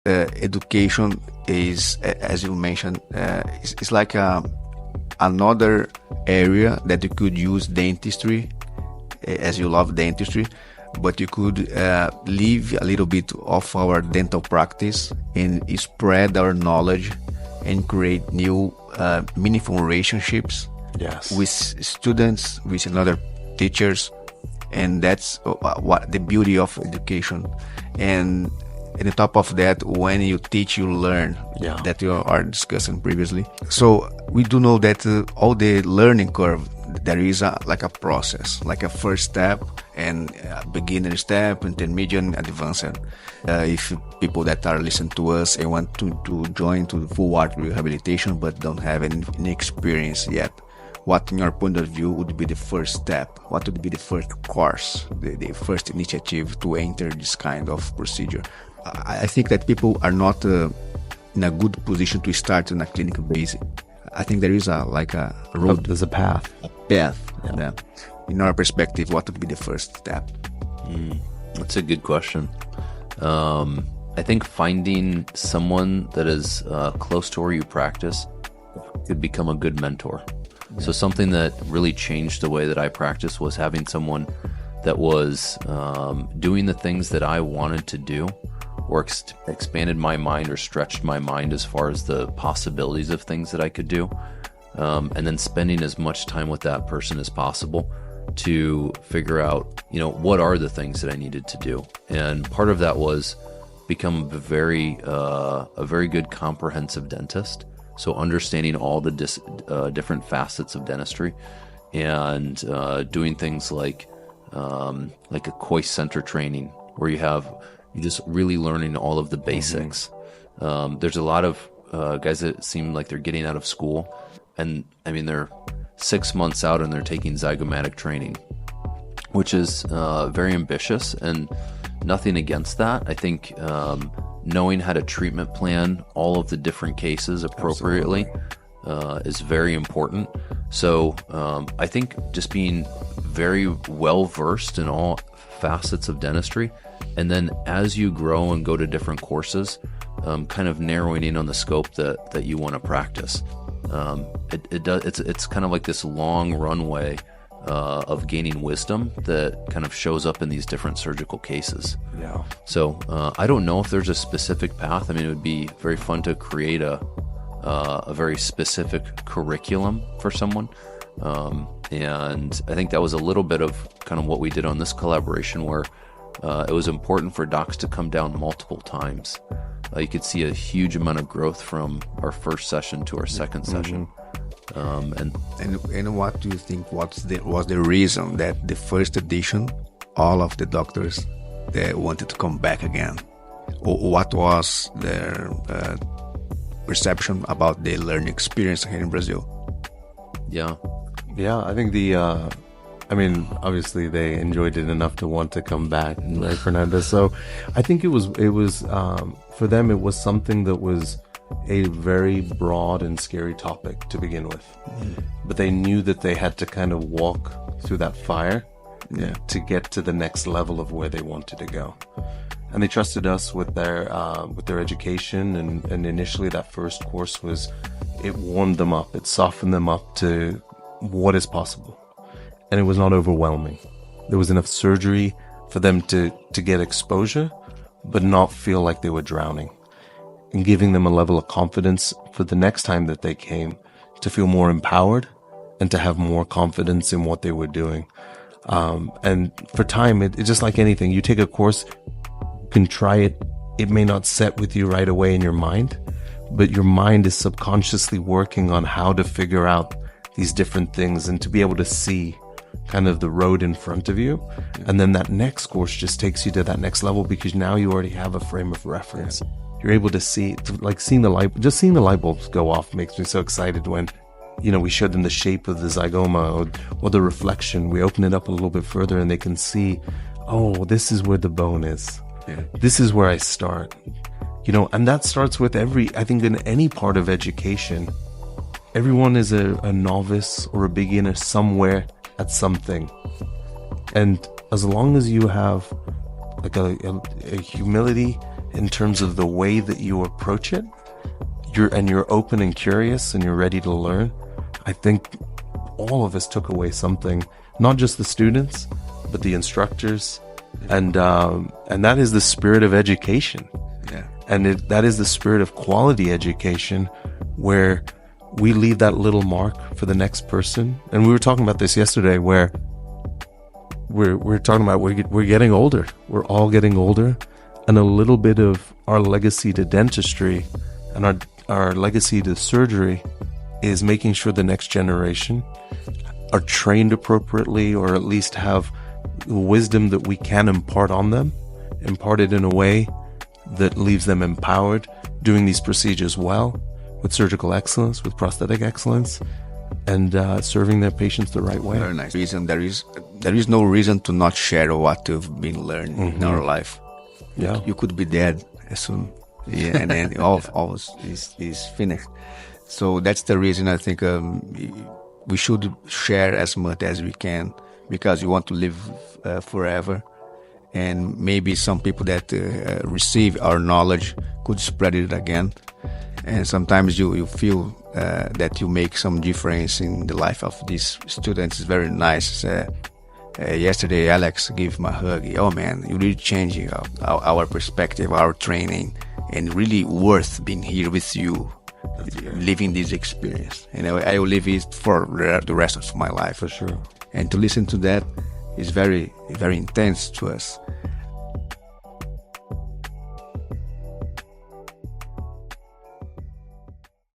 education is, as you mentioned, it's like another area that you could use dentistry, as you love dentistry, but you could leave a little bit of our dental practice and spread our knowledge and create new meaningful relationships with students, with another teachers. And that's what the beauty of education. And on top of that, when you teach, you learn, that you are discussing previously. So we do know that all the learning curve, there is like a process, like a first step and a beginner step, intermediate and advanced. If people that are listening to us and want to join to full art rehabilitation but don't have any experience yet, what in your point of view would be the first step? What would be the first course, the first initiative to enter this kind of procedure? I think that people are not in a good position to start on a clinical basis. I think there is a road. There's a path. Yeah. In our perspective, what would be the first step? That's a good question. I think finding someone that is close to where you practice could become a good mentor. So something that really changed the way that I practice was having someone that was doing the things that I wanted to do, or expanded my mind or stretched my mind as far as the possibilities of things that I could do, and then spending as much time with that person as possible to figure out, what are the things that I needed to do. And part of that was become a very good comprehensive dentist. So understanding all the different facets of dentistry, and doing things like a Coist Center training, where you're just really learning all of the basics. There's a lot of guys that seem like they're getting out of school, and I mean they're 6 months out and they're taking zygomatic training, which is very ambitious, and nothing against that. I think knowing how to treatment plan all of the different cases appropriately is very important. So I think just being very well versed in all facets of dentistry, and then as you grow and go to different courses, kind of narrowing in on the scope that you want to practice. It's kind of like this long runway of gaining wisdom that kind of shows up in these different surgical cases. Yeah. So I don't know if there's a specific path. I mean, it would be very fun to create a very specific curriculum for someone. And I think that was a little bit of kind of what we did on this collaboration, where it was important for docs to come down multiple times. You could see a huge amount of growth from our first session to our second session. And what do you think was the reason that the first edition, all of the doctors they wanted to come back again? Or what was their perception about the learning experience here in Brazil? Yeah, I think obviously they enjoyed it enough to want to come back, right, Fernandez? So I think it was for them, it was something that was a very broad and scary topic to begin with. But they knew that they had to kind of walk through that fire to get to the next level of where they wanted to go. And they trusted us with their education, and initially that first course it warmed them up, it softened them up to what is possible. And it was not overwhelming. There was enough surgery for them to get exposure, but not feel like they were drowning, and giving them a level of confidence for the next time that they came to feel more empowered and to have more confidence in what they were doing. And for time, it's just like anything. You take a course, you can try it. It may not set with you right away in your mind, but your mind is subconsciously working on how to figure out these different things and to be able to see kind of the road in front of you. And then that next course just takes you to that next level, because now you already have a frame of reference. You're able to see, like seeing the light bulbs go off makes me so excited when, we showed them the shape of the zygoma or the reflection. We open it up a little bit further and they can see, oh, this is where the bone is. Yeah. This is where I start. And that starts with I think in any part of education, everyone is a novice or a beginner somewhere at something. And as long as you have like a humility in terms of the way that you approach it, you're open and curious and you're ready to learn, I think all of us took away something, not just the students, but the instructors, and that is the spirit of education. Yeah. And that is the spirit of quality education, where we leave that little mark for the next person. And we were talking about this yesterday, where we're talking about we're getting older. We're all getting older, and a little bit of our legacy to dentistry and our legacy to surgery is making sure the next generation are trained appropriately, or at least have the wisdom that we can impart on them, imparted in a way that leaves them empowered, doing these procedures well, with surgical excellence, with prosthetic excellence, and serving their patients the right way. Very nice. There is no reason to not share what you've been learning in our life. Yeah. You could be dead as soon, yeah, and then all is finished. So that's the reason I think we should share as much as we can, because we want to live forever. And maybe some people that receive our knowledge could spread it again. And sometimes you feel that you make some difference in the life of these students. It's very nice. Yesterday, Alex gave me a hug. Oh man, you really changing our perspective, our training, and really worth being here with you, living this experience. And I will live it for the rest of my life. For sure. And to listen to that is very, very intense to us.